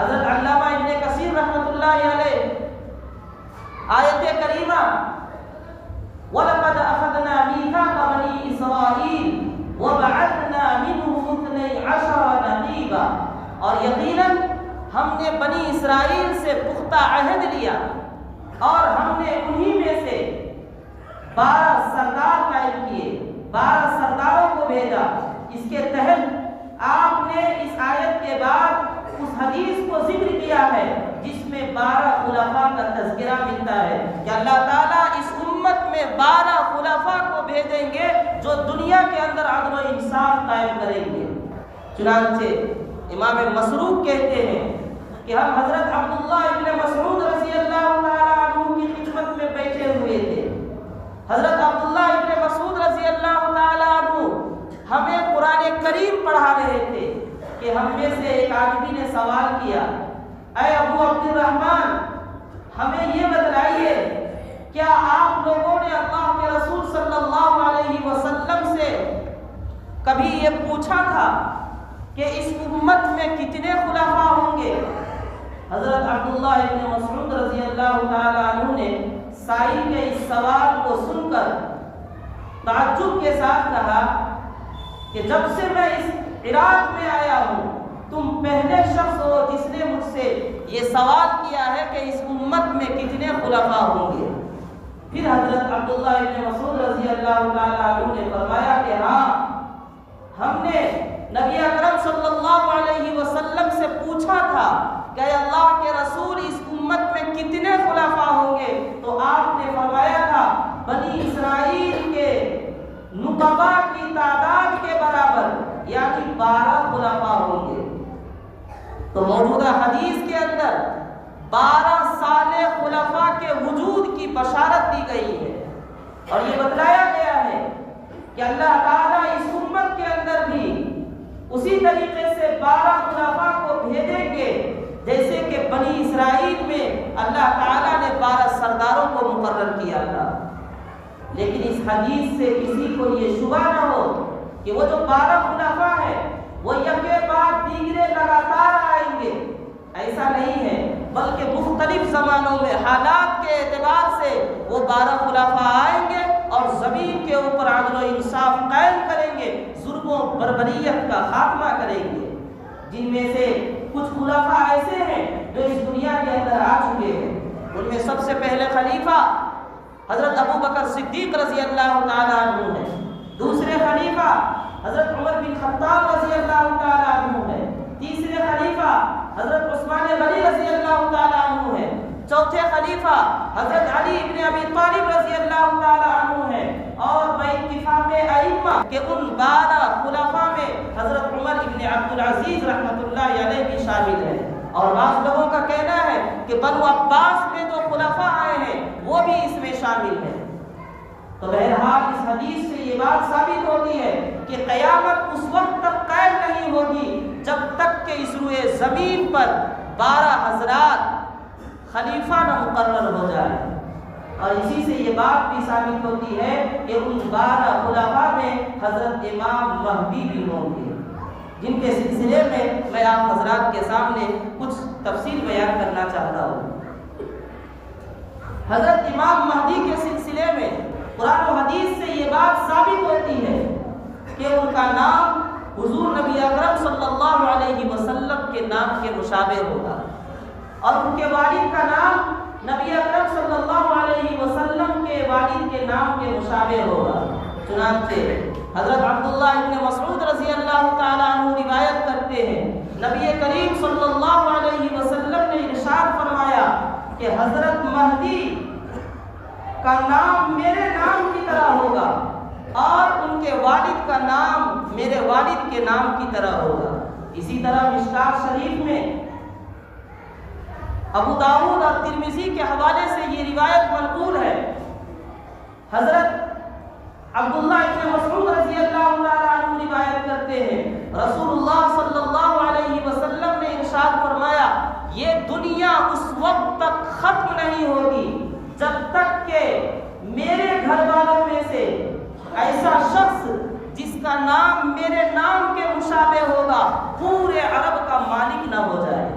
حضرت علامہ ابن کثیر رحمۃ اللہ علیہ آیت کریمہ وَلَقَدْ أَخَذْنَا مِيثَاقَ بَنِي إِسْرَائِيلَ وَبَعَثْنَا مِنْهُمُ 12 نَقِيبًا، اور یقیناً ہم نے بنی اسرائیل سے پختہ عہد لیا اور ہم نے انہی میں سے 12 سردار قائم کیے، 12 سرداروں کو بھیجا۔ اس کے تحت آپ نے اس آیت کے بعد اس حدیث کو ذکر کیا ہے جس میں 12 خلفاء کا تذکرہ ملتا ہے کہ اللہ تعالیٰ اس امت میں 12 خلفاء کو بھیجیں گے جو دنیا کے اندر عدل و انصاف قائم کریں گے۔ چنانچہ امام مسروق کہتے ہیں کہ ہم حضرت عبداللہ ابن مسعود رضی اللہ تعالیٰ عنہ کی خدمت میں بیٹھے ہوئے تھے۔ حضرت عبداللہ ابن مسعود رضی اللہ تعالیٰ عنہ ہمیں قرآن کریم پڑھا رہے تھے کہ ہم میں سے ایک آدمی نے سوال کیا، اے ابو عبد الرحمن، ہمیں یہ بتلائیے کیا آپ لوگوں نے اللہ کے رسول صلی اللہ علیہ وسلم سے کبھی یہ پوچھا تھا کہ اس امت میں کتنے خلفاء ہوں گے؟ حضرت عبداللہ ابن مسعود رضی اللہ تعالیٰ عنہ نے سائل کے اس سوال کو سن کر تعجب کے ساتھ کہا کہ جب سے میں اس عراق میں آیا ہوں تم پہلے شخص ہو جس نے مجھ سے یہ سوال کیا ہے کہ اس امت میں کتنے خلفاء ہوں گے۔ پھر حضرت عبداللہ ابن مسعود رضی اللہ تعالیٰ عنہ نے فرمایا کہ ہاں، ہم نے نبی اکرم صلی اللہ علیہ وسلم سے پوچھا تھا کہ اللہ کے رسول اس امت میں کتنے خلفاء ہوں گے، تو آپ نے فرمایا تھا بنی اسرائیل کے نقبا کی تعداد کے برابر، یعنی 12 خلفاء ہوں گے۔ تو موجودہ حدیث کے اندر 12 سالے خلفاء کے وجود کی بشارت دی گئی ہے، اور یہ بتلایا گیا ہے کہ اللہ تعالیٰ اس امت کے اندر بھی اسی طریقے سے 12 خلفاء کو بھیجیں گے جیسے کہ بنی اسرائیل میں اللہ تعالیٰ نے 12 سرداروں کو مقرر کیا تھا۔ لیکن اس حدیث سے کسی کو یہ شبہ نہ ہو کہ وہ جو 12 خلفاء ہیں وہ یکے بعد دیگرے لگاتار آئیں گے، ایسا نہیں ہے، بلکہ مختلف زمانوں میں حالات کے اعتبار سے وہ 12 خلفاء آئیں گے اور زمین کے اوپر عدل و انصاف قائم کریں گے، ظلم و بربریت کا خاتمہ کریں گے، جن میں سے کچھ خلفاء ایسے ہیں جو اس دنیا کے اندر آ چکے ہیں۔ ان میں سب سے پہلے خلیفہ حضرت ابو بکر صدیق رضی اللہ تعالیٰ عنہ ہے، دوسرے خلیفہ حضرت عمر بن خطاب رضی اللہ تعالیٰ عنہ ہے، تیسرے خلیفہ حضرت عثمان غنی رضی اللہ تعالیٰ عنہ ہے، چوتھے خلیفہ حضرت علی ابن ابی طالب رضی اللہ تعالیٰ عنہ ہے، اور باتفاق ائمہ کہ ان 12 خلفاء میں حضرت عمر ابن عبد العزیز رحمۃ اللہ علیہ بھی شامل ہے، اور بعض لوگوں کا کہنا ہے کہ بنو عباس میں جو خلفاء آئے ہیں وہ بھی اس میں شامل ہیں۔ تو بہرحال اس حدیث سے یہ بات ثابت ہوتی ہے کہ قیامت اس وقت تک قائم نہیں ہوگی جب تک کہ اس روئے زمین پر 12 حضرات خلیفہ نہ مقرر ہو جائے، اور اسی سے یہ بات بھی ثابت ہوتی ہے کہ ان 12 خلفاء میں حضرت امام مہدی بھی ہوں گے، جن کے سلسلے میں آپ حضرات کے سامنے کچھ تفصیل بیان کرنا چاہتا ہوں۔ حضرت امام مہدی کے سلسلے میں قرآن و حدیث سے یہ بات ثابت ہوتی ہے کہ ان کا نام حضور نبی اکرم صلی اللہ علیہ وسلم کے نام کے مشابہ ہوگا، اور ان کے والد کا نام نبی اکرم صلی اللہ علیہ وسلم کے والد کے نام کے مشابہ ہوگا۔ چنانچہ حضرت عبداللہ ابن مسعود رضی اللہ تعالیٰ عنہ روایت کرتے ہیں نبی کریم صلی اللہ علیہ وسلم نے ارشاد فرمایا کہ حضرت مہدی کا نام میرے نام کی طرح ہوگا اور ان کے والد کا نام میرے والد کے نام کی طرح ہوگا۔ اسی طرح مشکات شریف میں ابو داؤد اور ترمذی کے حوالے سے یہ روایت منقول ہے، حضرت عبداللہ ابن مسعود رضی اللہ تعالیٰ عنہ روایت کرتے ہیں رسول اللہ صلی اللہ علیہ وسلم نے ارشاد فرمایا یہ دنیا اس وقت تک ختم نہیں ہوگی جب تک کہ میرے گھر والوں میں سے ایسا شخص جس کا نام میرے نام کے مشابہ ہوگا پورے عرب کا مالک نہ ہو جائے۔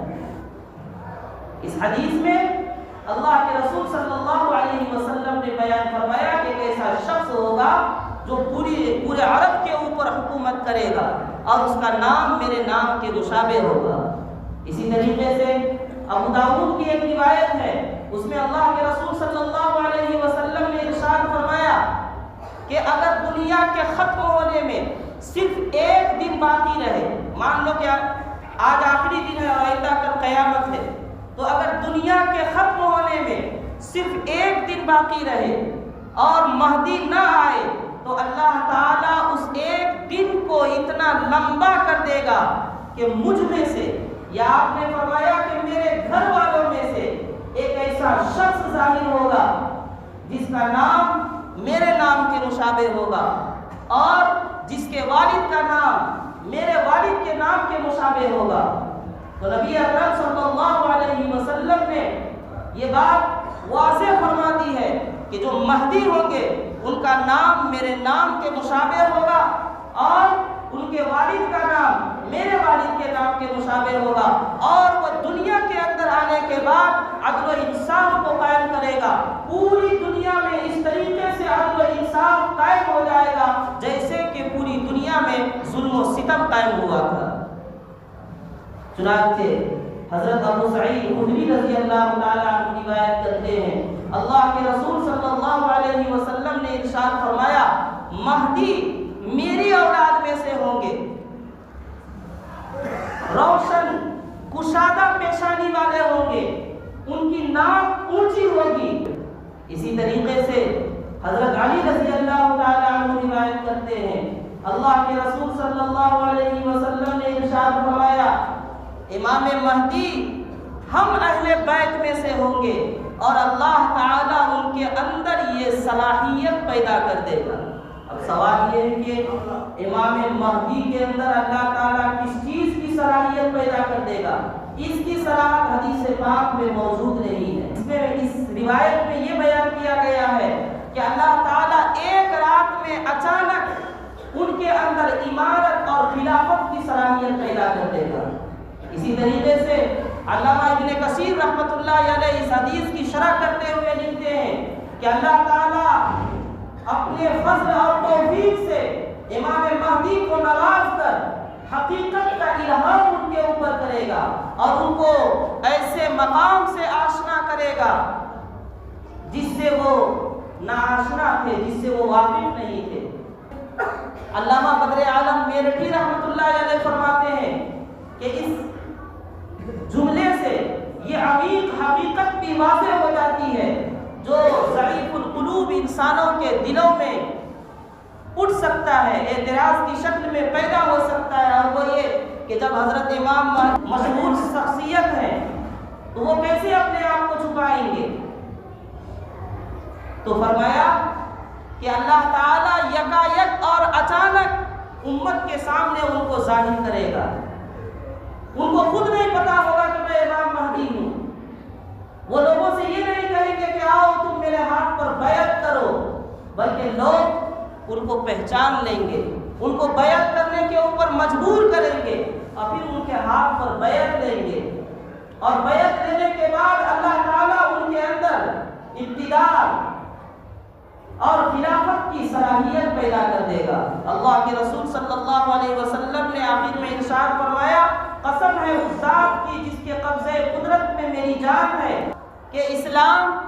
اس حدیث میں اللہ کے رسول صلی اللہ علیہ وسلم نے بیان فرمایا کہ ایک ایسا شخص ہوگا جو پورے عرب کے اوپر حکومت کرے گا اور اس کا نام میرے نام کے مشابہ ہوگا۔ اسی طریقے سے ابو داؤد کی ایک روایت ہے، اس میں اللہ کے رسول صلی اللہ علیہ وسلم نے ارشاد فرمایا کہ اگر دنیا کے ختم ہونے میں صرف ایک دن باقی رہے، مان لو کہ آج آخری دن ہے اور آئندہ کل قیامت ہے، تو اگر دنیا کے ختم ہونے میں صرف ایک دن باقی رہے اور مہدی نہ آئے تو اللہ تعالیٰ اس ایک دن کو اتنا لمبا کر دے گا کہ مجھ میں سے، یا آپ نے فرمایا کہ میرے گھر والوں میں سے ایک ایسا شخص ظاہر ہوگا جس کا نام میرے نام کے مشابہ ہوگا اور جس کے والد کا نام میرے والد کے نام کے مشابہ ہوگا۔ تو نبی اکرم صلی اللہ علیہ وسلم نے یہ بات واضح فرما دی ہے کہ جو مہدی ہوں گے ان کا نام میرے نام کے مشابہ ہوگا اور ان کے والد کا نام میرے والد کے نام کے مشابہ ہوگا، اور وہ دنیا کے اندر آنے کے بعد عدل و انصاف کو قائم کرے گا۔ پوری دنیا میں اس طریقے سے عدل و انصاف قائم ہو جائے گا جیسے کہ پوری دنیا میں ظلم و ستم قائم ہوا تھا۔ چنانچہ حضرت ابو سعید خدری رضی اللہ تعالیٰ عنہ روایت کرتے ہیں، اللہ کے رسول صلی اللہ علیہ وسلم نے ارشاد فرمایا، مہدی میری اولاد میں سے ہوں گے، روشن کشادہ پیشانی والے ہوں گے، ان کی ناک اونچی ہوگی۔ اسی طریقے سے حضرت علی رضی اللہ تعالیٰ عنہ روایت کرتے ہیں، اللہ کے رسول صلی اللہ علیہ وسلم نے ارشاد فرمایا، امام مہدی ہم اہل بیت میں سے ہوں گے اور اللہ تعالیٰ ان کے اندر یہ صلاحیت پیدا کر دے گا۔ اب سوال یہ ہے کہ امام مہدی کے اندر اللہ تعالیٰ کس چیز کی صلاحیت پیدا کر دے گا؟ اس کی صلاحیت حدیث پاک میں موجود نہیں ہے۔ اس میں اس روایت میں یہ بیان کیا گیا ہے کہ اللہ تعالیٰ ایک رات میں اچانک ان کے اندر امارت اور خلافت کی صلاحیت پیدا کر دے گا۔ اسی طریقے سے علامہ ابن کثیر رحمۃ اللہ علیہ اس حدیث کی شرح کرتے ہوئے لکھتے ہیں کہ اللہ تعالیٰ اپنے فضل اور توفیق سے امام مہدی کو نواز کر حقیقت کا الہام ان کے اوپر کرے گا اور ان کو ایسے مقام سے آشنا کرے گا جس سے وہ ناآشنا تھے، جس سے وہ واقف نہیں تھے۔ علامہ بدر عالم میرٹھی رحمۃ اللہ علیہ فرماتے ہیں کہ اس جملے سے یہ عمیق حقیقت بھی واضح ہو جاتی ہے جو ضعیف القلوب انسانوں کے دلوں میں اٹھ سکتا ہے، اعتراض کی شکل میں پیدا ہو سکتا ہے، اور وہ یہ کہ جب حضرت امام مشہور شخصیت ہے تو وہ کیسے اپنے آپ کو چھپائیں گے؟ تو فرمایا کہ اللہ تعالیٰ یکایک اور اچانک امت کے سامنے ان کو ظاہر کرے گا۔ ان کو خود نہیں پتا ہوگا کہ میں امام مہدی ہوں۔ وہ لوگوں سے یہ نہیں کہیں گے کہ آؤ تم میرے ہاتھ پر بیعت کرو، بلکہ لوگ ان کو پہچان لیں گے، ان کو بیعت کرنے کے اوپر مجبور کریں گے اور پھر ان کے ہاتھ پر بیعت لیں گے، اور بیعت لینے کے بعد اللہ تعالیٰ ان کے اندر اقتدار اور خلافت کی صلاحیت پیدا کر دے گا۔ اللہ کے رسول صلی اللہ علیہ وسلم نے آخر میں ارشاد فرمایا، قسم ہے اس ذات کی جس کے قبضے قدرت میں میری جان ہے، کہ اسلام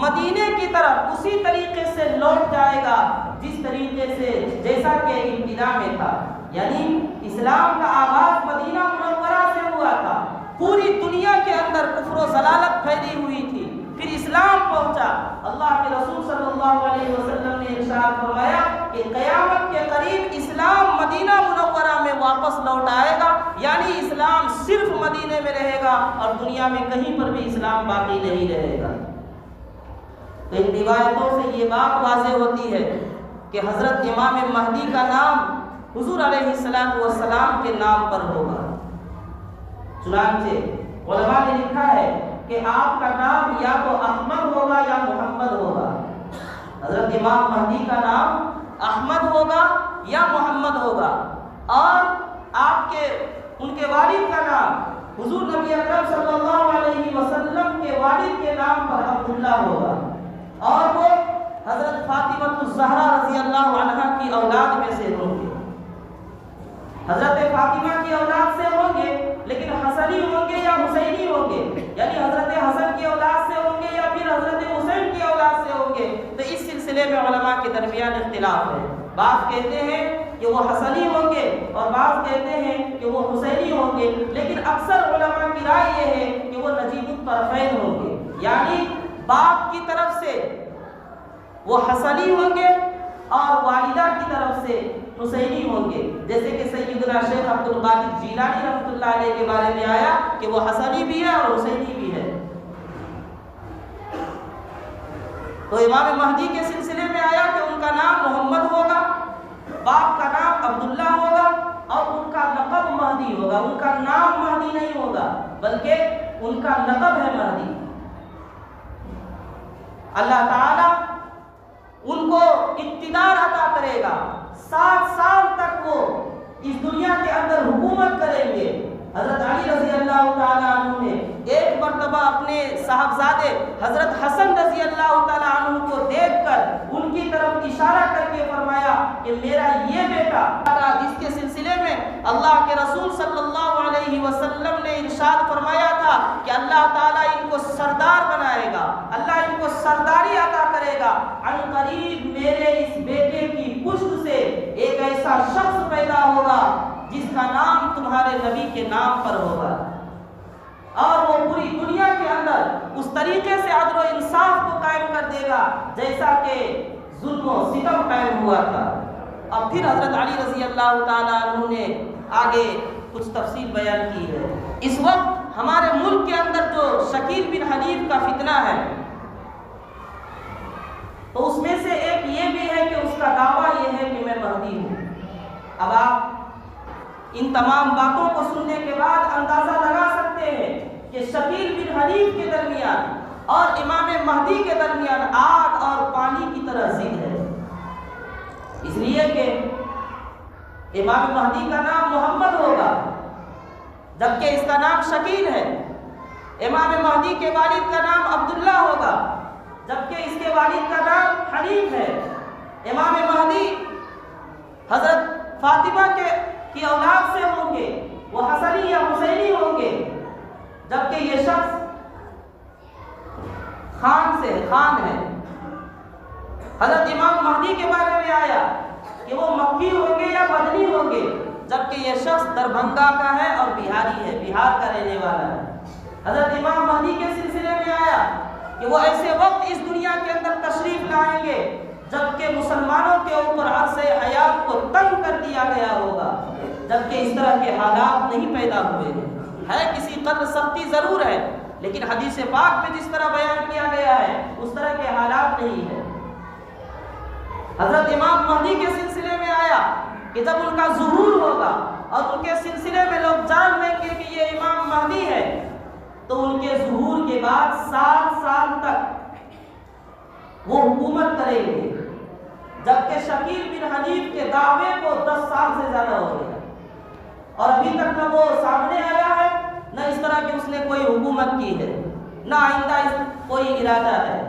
مدینے کی طرف اسی طریقے سے لوٹ جائے گا جس طریقے سے جیسا کہ ابتدا میں تھا۔ یعنی اسلام کا آغاز مدینہ منورہ سے ہوا تھا، پوری دنیا کے اندر کفر و ضلالت پھیلی ہوئی تھی، پھر اسلام پہنچا۔ اللہ کے رسول صلی اللہ علیہ وسلم نے ارشاد فرمایا کہ قیامت کے قریب اسلام مدینہ منورہ میں واپس لوٹ آئے گا، یعنی اسلام صرف مدینے میں رہے گا اور دنیا میں کہیں پر بھی اسلام باقی نہیں رہے گا۔ تو ان روایتوں سے یہ بات واضح ہوتی ہے کہ حضرت امام مہدی کا نام حضور علیہ السلام کے نام پر ہوگا۔ چنانچہ علماء نے لکھا ہے کہ آپ کا نام یا تو احمد ہوگا یا محمد ہوگا۔ حضرت امام مہدی کا نام احمد ہوگا یا محمد ہوگا، اور ان کے والد کا نام حضور نبی اکرم صلی اللہ علیہ وسلم کے نام پر عبداللہ ہوگا، اور وہ حضرت فاطمہ الزہرا رضی اللہ عنہا کی اولاد میں سے ہوں گے۔ حضرت فاطمہ کی اولاد سے ہوں گے، لیکن حسنی ہوں گے یا حسینی ہوں گے، یعنی حضرت حسن کی اولاد سے ہوں گے یا پھر حضرت حسین کی اولاد سے ہوں گے، تو اس سلسلے میں علماء کے درمیان اختلاف ہے۔ بعض کہتے ہیں کہ وہ حسنی ہوں گے اور بعض کہتے ہیں کہ وہ حسینی ہوں گے، لیکن اکثر علماء کی رائے یہ ہے کہ وہ نجیب الطرفین ہوں گے، یعنی باپ کی طرف سے وہ حسنی ہوں گے اور والدہ کی طرف سے حسینی ہوں گے، جیسے کہ سیدنا شیخ عبد القادر جیلانی رحمۃ اللہ علیہ کے بارے میں آیا کہ وہ حسنی بھی ہے اور حسینی بھی ہے۔ تو امام مہدی کے سلسلے میں آیا کہ ان کا نام محمد ہوگا، باپ کا نام عبداللہ ہوگا اور ان کا لقب مہدی ہوگا، ان کا نام مہدی نہیں ہوگا بلکہ ان کا لقب ہے مہدی۔ اللہ تعالی ان کو اقتدار عطا کرے گا، 60 سال تک وہ اس دنیا کے اندر حکومت کریں گے۔ حضرت علی رضی اللہ تعالیٰ عنہ نے ایک مرتبہ اپنے صاحبزادے حضرت حسن رضی اللہ تعالیٰ عنہ کو دیکھ کر ان کی طرف اشارہ کر کے فرمایا کہ میرا یہ بیٹا، جس کے سلسلے میں اللہ کے رسول صلی اللہ علیہ وسلم نے ارشاد فرمایا تھا کہ اللہ تعالیٰ ان کو سردار بنائے گا، اللہ ان کو سرداری عطا کرے گا، عن قریب میرے اس بیٹے کی پشت سے ایک ایسا شخص پیدا ہوگا جس کا نام تمہارے نبی کے نام پر ہوگا، اور وہ پوری دنیا کے اندر اس طریقے سے عدل و انصاف کو قائم کر دے گا جیسا کہ ظلم و ستم قائم ہوا تھا۔ اب پھر حضرت علی رضی اللہ تعالیٰ عنہ نے آگے کچھ تفصیل بیان کی ہے۔ اس وقت ہمارے ملک کے اندر جو شکیل بن حنیف کا فتنہ ہے، تو اس میں سے ایک یہ بھی ہے کہ اس کا دعویٰ یہ ہے کہ میں مہدی ہوں۔ اب آپ ان تمام باتوں کو سننے کے بعد اندازہ لگا سکتے ہیں کہ شکیل بن حنیف کے درمیان اور امام مہدی کے درمیان آگ اور پانی کی طرح ضد ہے، اس لیے کہ امام مہدی کا نام محمد ہوگا جبکہ اس کا نام شکیل ہے، امام مہدی کے والد کا نام عبداللہ ہوگا جبکہ اس کے والد کا نام حنیف ہے، امام مہدی حضرت فاطمہ کی اولاد سے ہوں گے، وہ حسنی یا حسینی ہوں گے، جبکہ یہ شخص خان ہے۔ حضرت امام مہدی کے بارے میں آیا کہ وہ مکی ہوں گے یا مدنی ہوں گے، جبکہ یہ شخص دربھنگا کا ہے اور بہاری ہے، بہار کا رہنے والا ہے۔ حضرت امام مہدی کے سلسلے میں آیا کہ وہ ایسے وقت اس دنیا کے اندر تشریف لائیں گے جبکہ مسلمانوں کے اوپر عرص حیات کو تنگ کر دیا گیا ہوگا، جبکہ اس طرح کے حالات نہیں پیدا ہوئے ہیں۔ کسی قدر سختی ضرور ہے، لیکن حدیث پاک میں جس طرح بیان کیا گیا ہے اس طرح کے حالات نہیں ہے۔ حضرت امام مہدی کے سلسلے میں آیا کہ جب ان کا ظہور ہوگا اور ان کے سلسلے میں لوگ جان لیں گے کہ یہ امام مہدی ہے، تو ان کے ظہور کے بعد 7 سال تک وہ حکومت کریں گے، جبکہ شکیل بن حنیف کے دعوے کو 10 سال سے زیادہ ہو گیا اور ابھی تک نہ وہ سامنے آیا ہے، نہ اس طرح کی اس نے کوئی حکومت کی ہے، نہ آئندہ کوئی ارادہ ہے۔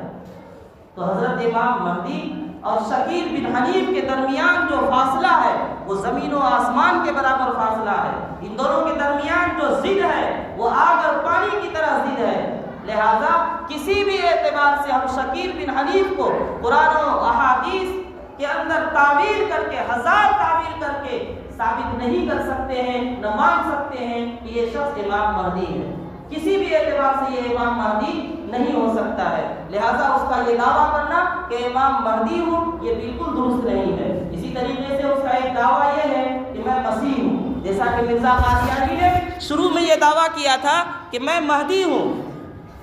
تو حضرت امام مہدی اور شکیل بن حنیف کے درمیان جو فاصلہ ہے وہ زمین و آسمان کے برابر فاصلہ ہے۔ ان دونوں کے درمیان جو ضد ہے وہ آگ اور پانی کی طرح ضد ہے، لہذا کسی بھی اعتبار سے ہم شکیل بن حنیف کو قرآن و احادیث کے اندر تعویل کر کے 1000 تعویل کر کے ثابت نہیں کر سکتے ہیں، نہ مان سکتے ہیں کہ یہ شخص امام مہدی ہے۔ کسی بھی اعتبار سے یہ امام مہدی نہیں ہو سکتا ہے، لہذا اس کا یہ دعویٰ کرنا کہ امام مہدی ہوں یہ بالکل درست نہیں ہے۔ اسی طریقے سے اس کا ایک دعویٰ یہ ہے کہ میں مسیح ہوں، جیسا کہ مرزا قادیانی نے شروع میں یہ دعویٰ کیا تھا کہ میں مہدی ہوں،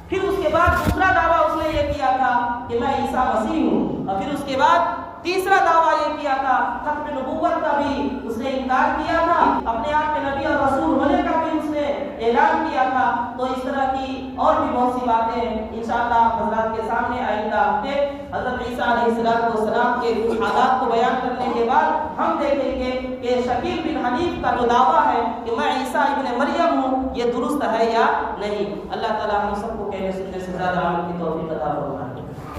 پھر اس کے بعد دوسرا دعویٰ اس نے یہ کیا تھا کہ میں عیسیٰ مسیح ہوں، اور پھر اس کے بعد تیسرا دعویٰ یہ کیا تھا، ختم نبوت کا بھی اس نے انکار کیا تھا، اپنے آپ کے نبی اور رسول ہونے کا بھی اس نے اعلان کیا تھا۔ تو اس طرح کی اور بھی بہت سی باتیں انشاءاللہ حضرات کے سامنے آئندہ ہفتے حضرت عیسیٰ علیہ السلام کے کچھ حالات کو بیان کرنے کے بعد ہم دیکھیں گے کہ شکیل بن حنیف کا جو دعویٰ ہے کہ میں عیسیٰ ابن مریم ہوں یہ درست ہے یا نہیں۔ اللہ تعالیٰ ہم سب کو کہنے سننے سے زیادہ عمل کی توفیق عطا فرمائے.